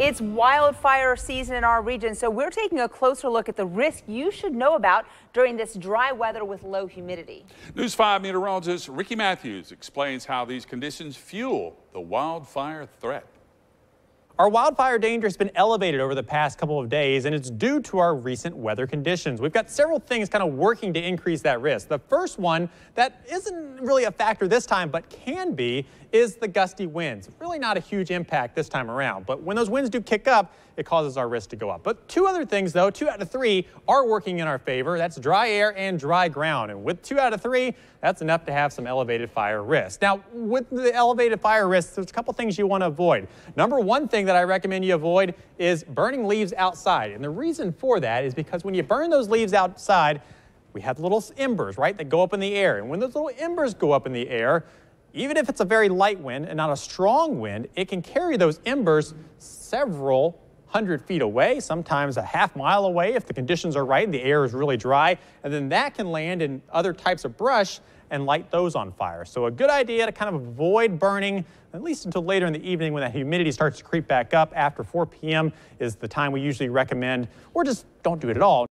It's wildfire season in our region, so we're taking a closer look at the risk you should know about during this dry weather with low humidity. News 5 meteorologist Ricky Matthews explains how these conditions fuel the wildfire threat. Our wildfire danger has been elevated over the past couple of days, and it's due to our recent weather conditions. We've got several things kind of working to increase that risk. The first one that isn't really a factor this time, but can be, is the gusty winds. Really not a huge impact this time around, but when those winds do kick up, it causes our risk to go up. But two other things, though, 2 out of 3 are working in our favor. That's dry air and dry ground. And with 2 out of 3, that's enough to have some elevated fire risk. Now, with the elevated fire risk, there's a couple things you want to avoid. Number one thing that I recommend you avoid is burning leaves outside. And the reason for that is because when you burn those leaves outside, we have little embers, right, that go up in the air. And when those little embers go up in the air, even if it's a very light wind and not a strong wind, it can carry those embers several hundred feet away, sometimes a half mile away if the conditions are right and the air is really dry, and then that can land in other types of brush and light those on fire. So a good idea to kind of avoid burning, at least until later in the evening when that humidity starts to creep back up. After 4 p.m. is the time we usually recommend, or just don't do it at all.